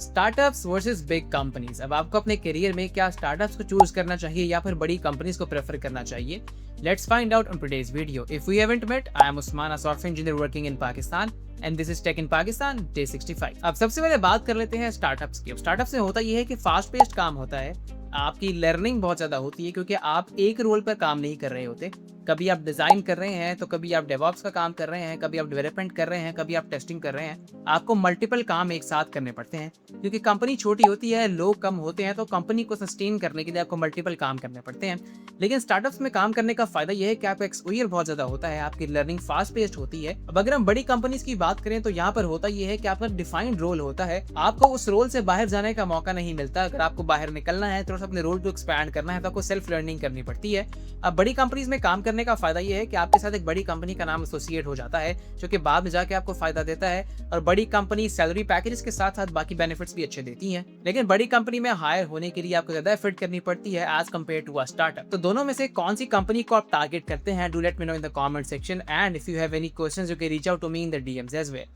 Startups versus big companies. अब आपको अपने करियर में क्या स्टार्टअप्स को चूज करना चाहिए या फिर बड़ी कंपनीज को प्रेफर करना चाहिए? Let's find out on today's video. If we haven't met, I am Usman, a software engineer working in Pakistan and this is tech in Pakistan day 65। अब सबसे पहले बात कर लेते हैं स्टार्टअप्स की। स्टार्टअप्स में होता यह है कि फास्ट पेस्ड काम होता है, आपकी लर्निंग बहुत ज्यादा होती है क्योंकि आप एक रोल पर काम नहीं कर रहे होते। कभी आप डिजाइन कर रहे हैं तो कभी आप डेवऑप्स का काम कर रहे हैं, कभी आप डेवलपमेंट कर रहे हैं, कभी आप टेस्टिंग कर रहे हैं। आपको मल्टीपल काम एक साथ करने पड़ते हैं क्योंकि कंपनी छोटी होती है, लोग कम होते हैं, तो कंपनी को सस्टेन करने के लिए आपको मल्टीपल काम करने पड़ते हैं। लेकिन स्टार्टअप्स में काम करने का फायदा यह है कि आपका एक्सपोजर बहुत ज्यादा होता है, आपकी लर्निंग फास्ट पेस्ड होती है। अब अगर हम बड़ी कंपनीज की बात करें तो यहाँ पर होता यह है कि आपका डिफाइंड रोल होता है, आपको उस रोल से बाहर जाने का मौका नहीं मिलता। अगर आपको बाहर निकलना है, थोड़ा सा अपने रोल को एक्सपैंड करना है, तो आपको सेल्फ लर्निंग करनी पड़ती है। अब बड़ी कंपनीज में काम करने का फायदा यह है कि आपके साथ एक बड़ी कंपनी का नाम एसोसिएट हो जाता है, जो कि बाद में जाके आपको फायदा देता है। और बड़ी कंपनी सैलरी पैकेजेस के साथ साथ बाकी बेनिफिट्स भी अच्छे देती हैं। लेकिन बड़ी कंपनी में हायर होने के लिए आपको ज्यादा एफर्ट करनी पड़ती है as compared to a startup. तो दोनों में से कौन सी कंपनी को आप टारगेट करते हैं? Do let me know in the comment section, and if you have any questions you can reach out to me in the DMs as well.